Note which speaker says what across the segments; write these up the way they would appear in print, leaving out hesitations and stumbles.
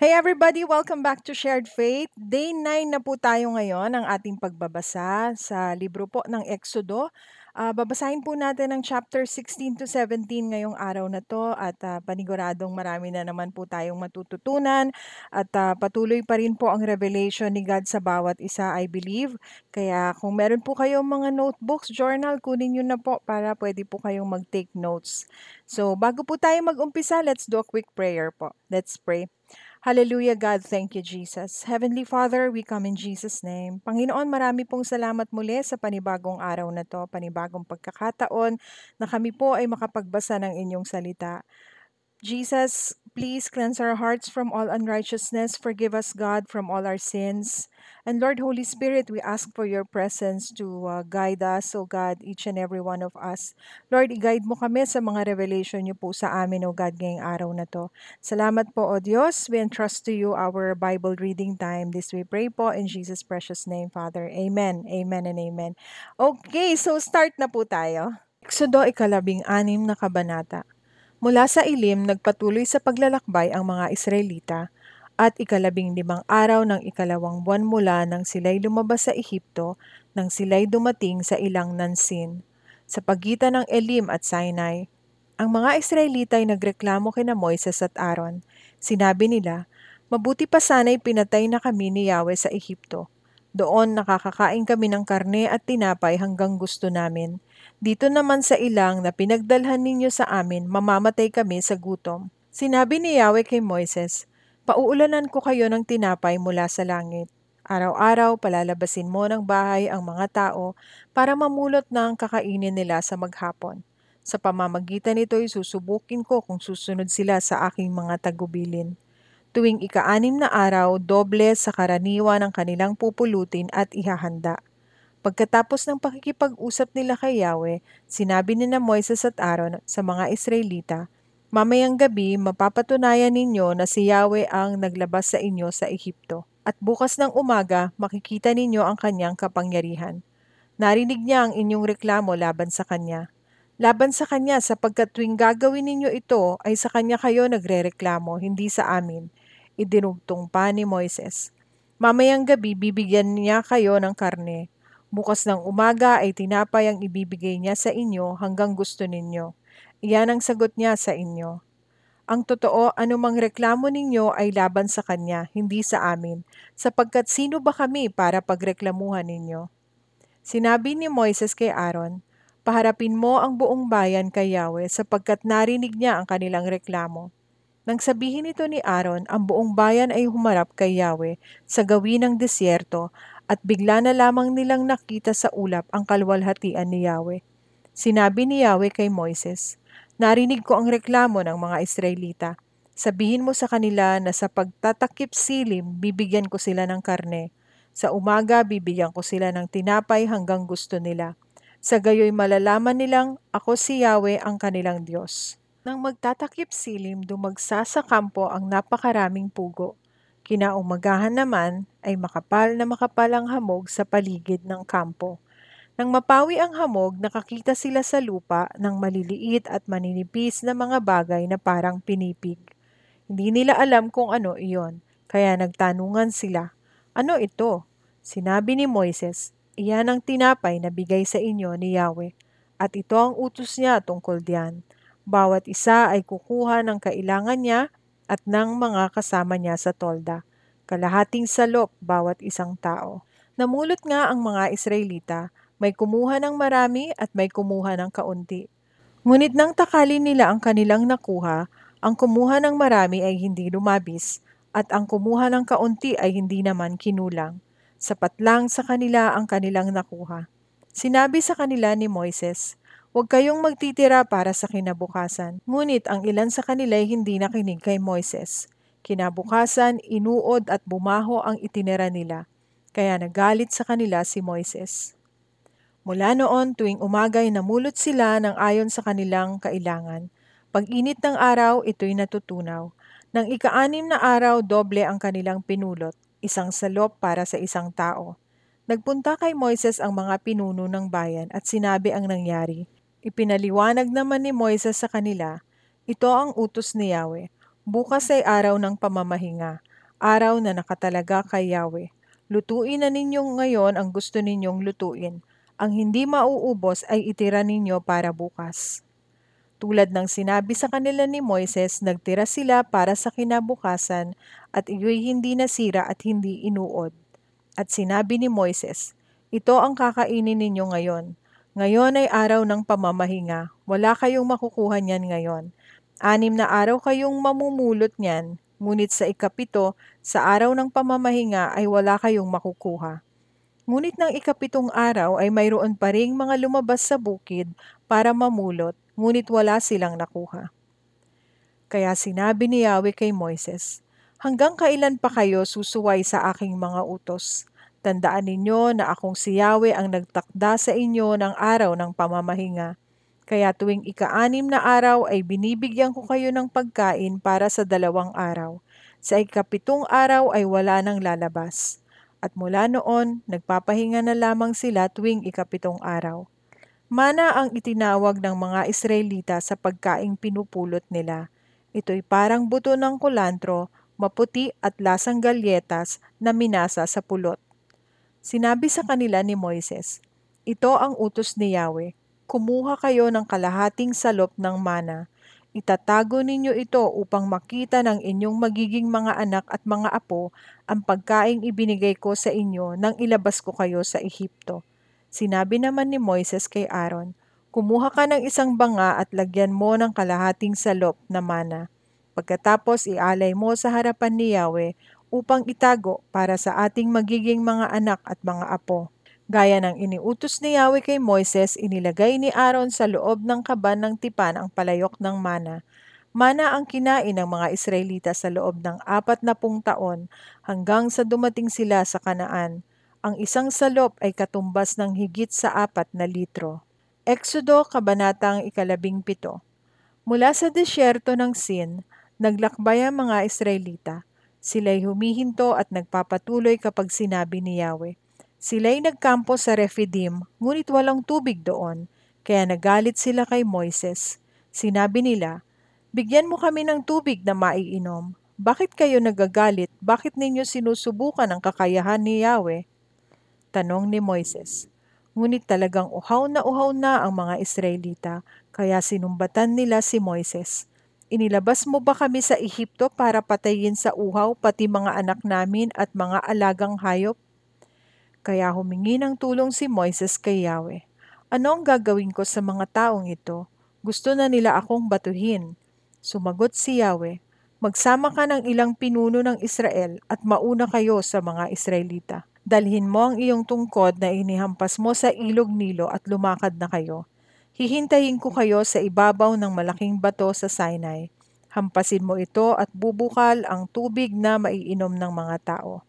Speaker 1: Hey everybody! Welcome back to Shared Faith. Day 9 na po tayo ngayon ng ating pagbabasa sa libro po ng Exodo. Babasahin po natin ang chapter 16 to 17 ngayong araw na to at paniguradong marami na naman po tayong matututunan at patuloy pa rin po ang revelation ni God sa bawat isa, I believe. Kaya kung meron po kayong mga notebooks, journal, kunin nyo na po para pwede po kayong mag-take notes. So bago po tayo mag-umpisa, let's do a quick prayer po. Let's pray. Hallelujah, God. Thank you, Jesus. Heavenly Father, we come in Jesus' name. Panginoon, marami pong salamat muli sa panibagong araw na to, panibagong pagkakataon na kami po ay makapagbasa ng inyong salita. Jesus, please cleanse our hearts from all unrighteousness. Forgive us, God, from all our sins. And Lord, Holy Spirit, we ask for your presence to guide us, O God, each and every one of us. Lord, i-guide mo kami sa mga revelation niyo po sa amin, O God, ngayong araw na to. Salamat po, O Diyos. We entrust to you our Bible reading time. This we pray po in Jesus' precious name, Father. Amen, amen, and amen. Okay, so start na po tayo. Exodo 16 na kabanata. Mula sa ilim, nagpatuloy sa paglalakbay ang mga Israelita at 15 araw ng 2 buwan mula nang sila'y lumabas sa Ehipto nang sila'y dumating sa ilang Nansin. Sa pagitan ng Elim at Sinai, ang mga Israelita ay nagreklamo kina Moises at Aaron. Sinabi nila, "Mabuti pa sana'y pinatay na kami ni Yahweh sa Ehipto. Doon nakakakain kami ng karne at tinapay hanggang gusto namin. Dito naman sa ilang na pinagdalhan ninyo sa amin, mamamatay kami sa gutom." Sinabi ni Yahweh kay Moises, "Pauulanan ko kayo ng tinapay mula sa langit. Araw-araw palalabasin mo ng bahay ang mga tao para mamulot ng kakainin nila sa maghapon. Sa pamamagitan nito'y susubukin ko kung susunod sila sa aking mga tagubilin. Tuwing ika-6 na araw, doble sa karaniwan ng kanilang pupulutin at ihahanda." Pagkatapos ng pakikipag-usap nila kay Yahweh, sinabi ni na Moises at Aaron sa mga Israelita, "Mamayang gabi, mapapatunayan ninyo na si Yahweh ang naglabas sa inyo sa Ehipto. At bukas ng umaga, makikita ninyo ang kanyang kapangyarihan. Narinig niya ang inyong reklamo laban sa kanya. Laban sa kanya sapagkat tuwing gagawin ninyo ito ay sa kanya kayo nagrereklamo, hindi sa amin." Idinugtong pa ni Moises, "Mamayang gabi bibigyan niya kayo ng karne. Bukas ng umaga ay tinapay ang ibibigay niya sa inyo hanggang gusto ninyo." Iyan ang sagot niya sa inyo. "Ang totoo, anumang reklamo ninyo ay laban sa kanya, hindi sa amin, sapagkat sino ba kami para pagreklamuhan ninyo?" Sinabi ni Moises kay Aaron, "Paharapin mo ang buong bayan kay Yahweh sapagkat narinig niya ang kanilang reklamo." Nang sabihin ito ni Aaron, ang buong bayan ay humarap kay Yahweh sa gawin ng disyerto at bigla na lamang nilang nakita sa ulap ang kalwalhatian ni Yahweh. Sinabi ni Yahweh kay Moises, "Narinig ko ang reklamo ng mga Israelita. Sabihin mo sa kanila na sa pagtatakip silim, bibigyan ko sila ng karne. Sa umaga, bibigyan ko sila ng tinapay hanggang gusto nila. Sa gayoy malalaman nilang ako si Yahweh ang kanilang Diyos." Nang magtatakip silim, dumagsa sa kampo ang napakaraming pugo. Kinaumagahan naman ay makapal na makapal ang hamog sa paligid ng kampo. Nang mapawi ang hamog, nakakita sila sa lupa ng maliliit at maninipis na mga bagay na parang pinipig. Hindi nila alam kung ano iyon, kaya nagtanungan sila, "Ano ito?" Sinabi ni Moises, "Iyan ang tinapay na bigay sa inyo ni Yahweh, at ito ang utos niya tungkol diyan. Bawat isa ay kukuha ng kailangan niya at ng mga kasama niya sa tolda. Kalahating salop bawat isang tao." Namulot nga ang mga Israelita, may kumuha ng marami at may kumuha ng kaunti. Ngunit nang takali nila ang kanilang nakuha, ang kumuha ng marami ay hindi lumabis, at ang kumuha ng kaunti ay hindi naman kinulang. Sapat lang sa kanila ang kanilang nakuha. Sinabi sa kanila ni Moises, "Huwag kayong magtitira para sa kinabukasan." Ngunit ang ilan sa kanila ay hindi nakinig kay Moises. Kinabukasan, inuod at bumaho ang itinira nila. Kaya nagalit sa kanila si Moises. Mula noon, tuwing umaga'y namulot sila ng ayon sa kanilang kailangan. Pag-init ng araw, ito'y natutunaw. Nang ika-6 na araw, doble ang kanilang pinulot, isang salop para sa isang tao. Nagpunta kay Moises ang mga pinuno ng bayan at sinabi ang nangyari. Ipinaliwanag naman ni Moises sa kanila, "Ito ang utos ni Yahweh. Bukas ay araw ng pamamahinga. araw na nakatalaga kay Yahweh. Lutuin na ninyo ngayon ang gusto ninyong lutuin. Ang hindi mauubos ay itira ninyo para bukas. Tulad ng sinabi sa kanila ni Moises, nagtira sila para sa kinabukasan at iyo'y hindi nasira at hindi inuod. At sinabi ni Moises, ito ang kakainin ninyo ngayon. Ngayon ay araw ng pamamahinga. Wala kayong makukuha niyan ngayon. 6 na araw kayong mamumulot niyan, ngunit sa ikapito, sa araw ng pamamahinga ay wala kayong makukuha. Ngunit ng ikapitong araw ay mayroon pa ring mga lumabas sa bukid para mamulot, ngunit wala silang nakuha. Kaya sinabi ni Yahweh kay Moises, hanggang kailan pa kayo susuway sa aking mga utos? Tandaan ninyo na akong si Yahweh ang nagtakda sa inyo ng araw ng pamamahinga. Kaya tuwing ika-6 na araw ay binibigyan ko kayo ng pagkain para sa 2 araw. Sa ikapitong araw ay wala nang lalabas. At mula noon, nagpapahinga na lamang sila tuwing ikapitong araw. Mana ang itinawag ng mga Israelita sa pagkaing pinupulot nila. Ito'y parang buto ng kulantro, maputi at lasang galyetas na minasa sa pulot. Sinabi sa kanila ni Moises, ito ang utos ni Yahweh. Kumuha kayo ng kalahating salop ng mana. Itatago ninyo ito upang makita ng inyong magiging mga anak at mga apo ang pagkaing ibinigay ko sa inyo nang ilabas ko kayo sa Ehipto. Sinabi naman ni Moises kay Aaron, kumuha ka ng isang banga at lagyan mo ng kalahating salop na mana. Pagkatapos ialay mo sa harapan ni Yahweh upang itago para sa ating magiging mga anak at mga apo. Gaya ng iniutos ni Yahweh kay Moises, inilagay ni Aaron sa loob ng kaban ng tipan ang palayok ng mana. Mana ang kinain ng mga Israelita sa loob ng 40 taon hanggang sa dumating sila sa Kanaan. Ang isang salop ay katumbas ng higit sa 4 na litro. Exodo Kabanatang 17. Mula sa disyerto ng Sin, naglakbay ang mga Israelita. Sila'y humihinto at nagpapatuloy kapag sinabi ni Yahweh. Sila'y nagkampo sa Refidim, ngunit walang tubig doon, kaya nagalit sila kay Moises. Sinabi nila, bigyan mo kami ng tubig na maiinom. Bakit kayo nagagalit? Bakit ninyo sinusubukan ang kakayahan ni Yahweh? Tanong ni Moises. Ngunit talagang uhaw na ang mga Israelita, kaya sinumbatan nila si Moises. Inilabas mo ba kami sa Ehipto para patayin sa uhaw pati mga anak namin at mga alagang hayop? Kaya humingi ng tulong si Moises kay Yahweh. Ano ang gagawin ko sa mga taong ito? Gusto na nila akong batuhin. Sumagot si Yahweh, magsama ka ng ilang pinuno ng Israel at mauna kayo sa mga Israelita. Dalhin mo ang iyong tungkod na inihampas mo sa ilog Nilo at lumakad na kayo. Hihintayin ko kayo sa ibabaw ng malaking bato sa Sinai. Hampasin mo ito at bubukal ang tubig na maiinom ng mga tao.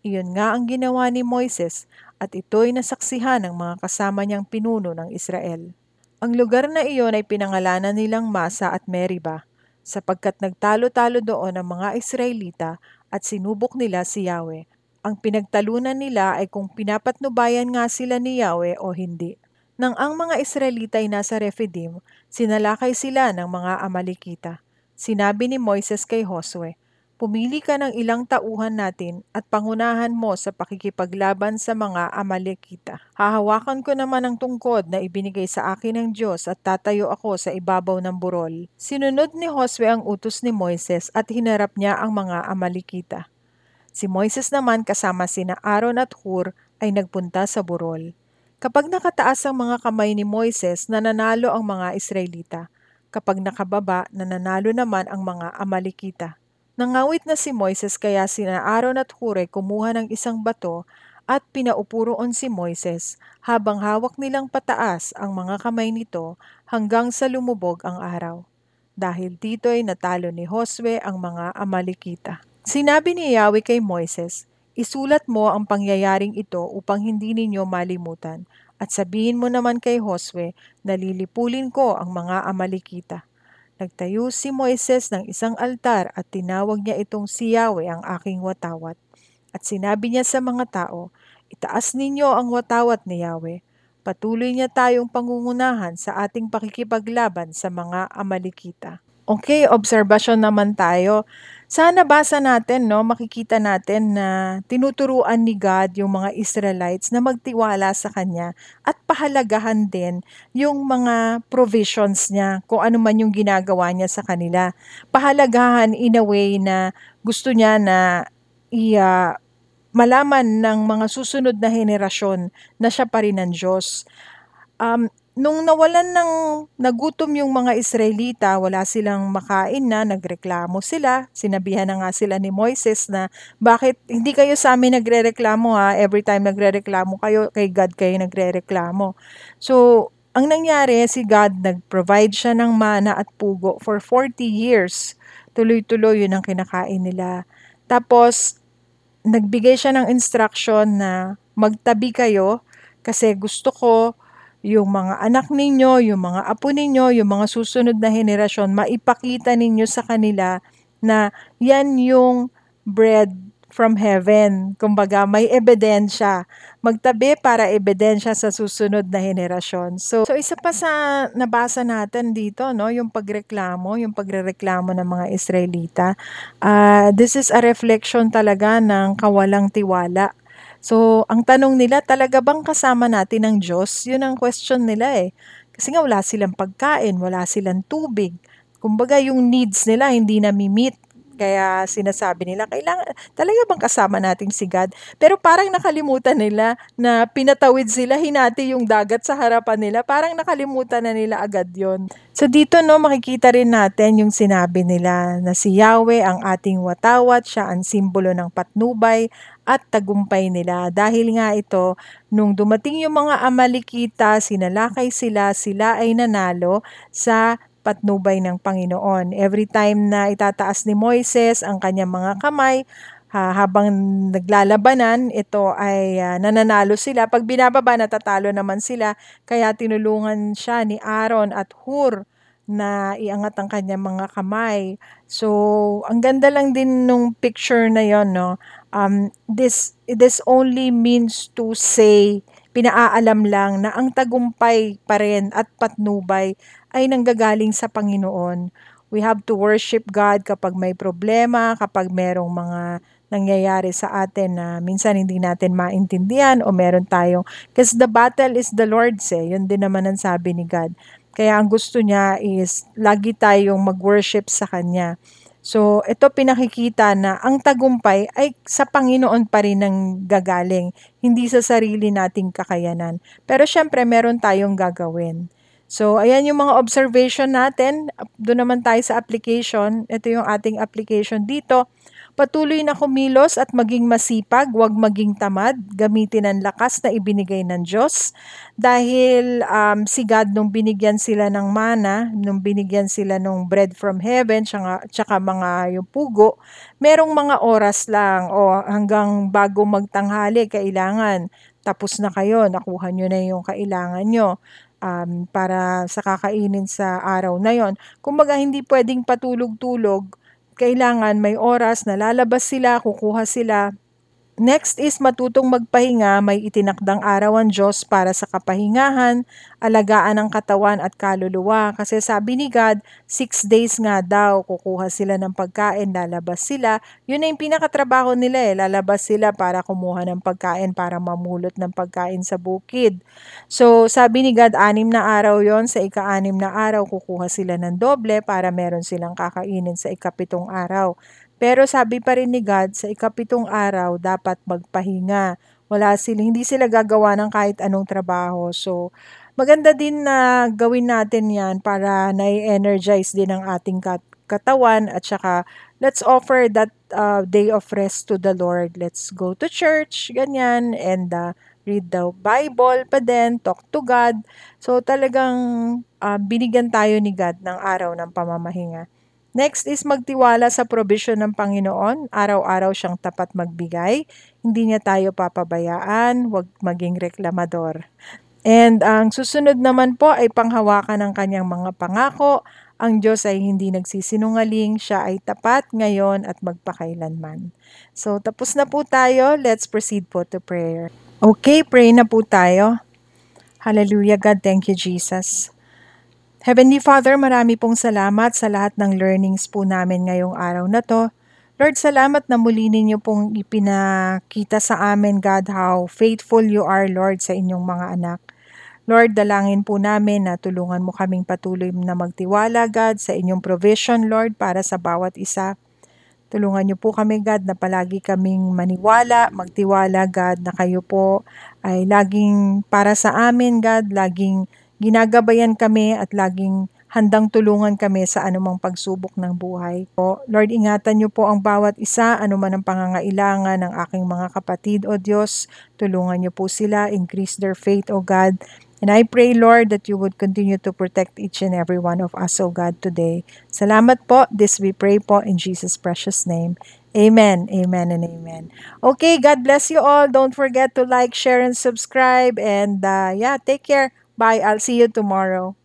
Speaker 1: Iyon nga ang ginawa ni Moises at ito'y nasaksihan ng mga kasama niyang pinuno ng Israel. Ang lugar na iyon ay pinangalanan nilang Masa at Meriba, sapagkat nagtalo-talo doon ang mga Israelita at sinubok nila si Yahweh. Ang pinagtalunan nila ay kung pinapatnubayan nga sila ni Yahweh o hindi. Nang ang mga Israelita ay nasa Refidim, sinalakay sila ng mga Amalekita. Sinabi ni Moises kay Josue, pumili ka ng ilang tauhan natin at pangunahan mo sa pakikipaglaban sa mga Amalekita. Hahawakan ko naman ang tungkod na ibinigay sa akin ng Diyos at tatayo ako sa ibabaw ng burol. Sinunod ni Josue ang utos ni Moises at hinarap niya ang mga Amalekita. Si Moises naman kasama sina Aaron at Hur ay nagpunta sa burol. Kapag nakataas ang mga kamay ni Moises, nananalo ang mga Israelita. Kapag nakababa, nananalo naman ang mga Amalekita. Nangawit na si Moises kaya sina Aaron at Hur ay kumuha ng isang bato at pinaupo roon si Moises habang hawak nilang pataas ang mga kamay nito hanggang sa lumubog ang araw. Dahil dito'y natalo ni Josue ang mga Amalekita. Sinabi ni Yahweh kay Moises, isulat mo ang pangyayaring ito upang hindi ninyo malimutan at sabihin mo naman kay Josue na lilipulin ko ang mga Amalekita. Nagtayo si Moises ng isang altar at tinawag niya itong si Yahweh ang aking watawat. At sinabi niya sa mga tao, itaas ninyo ang watawat ni Yahweh. Patuloy niya tayong pangungunahan sa ating pakikipaglaban sa mga Amalekita. Okay, obserbasyon naman tayo Sa nabasa natin 'no, makikita natin na tinuturuan ni God yung mga Israelites na magtiwala sa Kanya at pahalagahan din yung mga provisions niya, kung ano man yung ginagawa niya sa kanila. Pahalagahan in a way na gusto niya na malaman ng mga susunod na henerasyon na siya pa rin ang Diyos. Nung nagutom yung mga Israelita, wala silang makain na, nagreklamo sila. Sinabihan na nga sila ni Moises na, bakit hindi kayo sa amin nagrereklamo ha? Every time nagrereklamo kayo, kay God kayo nagrereklamo. So, ang nangyari, si God nag-provide siya ng mana at pugo for 40 years. Tuloy-tuloy yun ang kinakain nila. Tapos, nagbigay siya ng instruction na magtabi kayo kasi gusto ko yung mga anak ninyo, yung mga apo ninyo, yung mga susunod na henerasyon, maipakita ninyo sa kanila na yan yung bread from heaven. Kumbaga, may ebidensya. Magtabi para ebidensya sa susunod na henerasyon. So isa pa sa nabasa natin dito, no, yung pagrereklamo ng mga Israelita. This is a reflection talaga ng kawalang tiwala. So, ang tanong nila, talaga bang kasama natin ang Diyos? Yun ang question nila eh. Kasi nga wala silang pagkain, wala silang tubig. Kumbaga yung needs nila hindi nami-meet. Kaya sinasabi nila, talaga bang kasama natin si God? Pero parang nakalimutan nila na pinatawid sila, hinati yung dagat sa harapan nila. Parang nakalimutan na nila agad yon. So dito no, makikita rin natin yung sinabi nila na si Yahweh ang ating watawat, siya ang simbolo ng patnubay at tagumpay nila. Dahil nga ito, nung dumating yung mga Amalekita, sinalakay sila ay nanalo sa patnubay ng Panginoon. Every time na itataas ni Moises ang kanyang mga kamay, habang naglalabanan, ito ay nananalo sila. Pag binababa, natatalo naman sila. Kaya tinulungan siya ni Aaron at Hur na iangat ang kanyang mga kamay. So, ang ganda lang din nung picture na yon, no? This only means to say, pinaalam lang na ang tagumpay pa rin at patnubay ay nanggagaling sa Panginoon. We have to worship God kapag may problema, kapag merong mga nangyayari sa atin na minsan hindi natin maintindihan o meron tayong, because the battle is the Lord's eh. Yun din naman ang sabi ni God. Kaya ang gusto niya is lagi tayong mag-worship sa Kanya. So, ito pinakikita na ang tagumpay ay sa Panginoon pa rin ang gagaling, hindi sa sarili nating kakayanan. Pero syempre, meron tayong gagawin. So, ayan yung mga observation natin. Doon naman tayo sa application. Ito yung ating application dito. Patuloy na kumilos at maging masipag, huwag maging tamad, gamitin ang lakas na ibinigay ng Diyos. Dahil si God nung binigyan sila ng mana, nung binigyan sila ng bread from heaven, tsaka mga yung pugo, merong mga oras lang o hanggang bago magtanghali, kailangan tapos na kayo, nakuha nyo na yung kailangan nyo para sa kakainin sa araw na yon. Kumbaga hindi pwedeng patulog-tulog, kailangan may oras na lalabas sila, kukuha sila. Next is matutong magpahinga, may itinakdang araw ang Diyos para sa kapahingahan, alagaan ang katawan at kaluluwa. Kasi sabi ni God, 6 days nga daw, kukuha sila ng pagkain, lalabas sila. Yun na yung pinakatrabaho nila eh, lalabas sila para kumuha ng pagkain, para mamulot ng pagkain sa bukid. So sabi ni God, 6 na araw yon, sa ika-6 na araw, kukuha sila ng doble para meron silang kakainin sa ika-7 araw. Pero sabi pa rin ni God, sa ika-7 araw dapat magpahinga. Hindi sila gagawa ng kahit anong trabaho. So, maganda din na gawin natin yan para na-energize din ang ating katawan at saka let's offer that day of rest to the Lord. Let's go to church, ganyan, and read the Bible pa din, talk to God. So, talagang binigyan tayo ni God ng araw ng pamamahinga. Next is magtiwala sa provision ng Panginoon. Araw-araw siyang tapat magbigay. Hindi niya tayo papabayaan. Huwag maging reklamador. And ang susunod naman po ay panghawakan ng kanyang mga pangako. Ang Diyos ay hindi nagsisinungaling. Siya ay tapat ngayon at magpakailanman. So tapos na po tayo. Let's proceed po to prayer. Okay, pray na po tayo. Hallelujah, God. Thank you, Jesus. Heavenly Father, marami pong salamat sa lahat ng learnings po namin ngayong araw na to. Lord, salamat na muli ninyo pong ipinakita sa amin, God, how faithful you are, Lord, sa inyong mga anak. Lord, dalangin po namin na tulungan mo kaming patuloy na magtiwala, God, sa inyong provision, Lord, para sa bawat isa. Tulungan niyo po kami, God, na palagi kaming maniwala, magtiwala, God, na kayo po ay laging para sa amin, God, laging ginagabayan kami at laging handang tulungan kami sa anumang pagsubok ng buhay. Po, Lord, ingatan niyo po ang bawat isa, anuman ang pangangailangan ng aking mga kapatid, O Diyos. Tulungan niyo po sila, increase their faith, O God. And I pray, Lord, that you would continue to protect each and every one of us, O God, today. Salamat po. This we pray po in Jesus' precious name. Amen, amen, and amen. Okay, God bless you all. Don't forget to like, share, and subscribe. And yeah, take care. Bye. I'll see you tomorrow.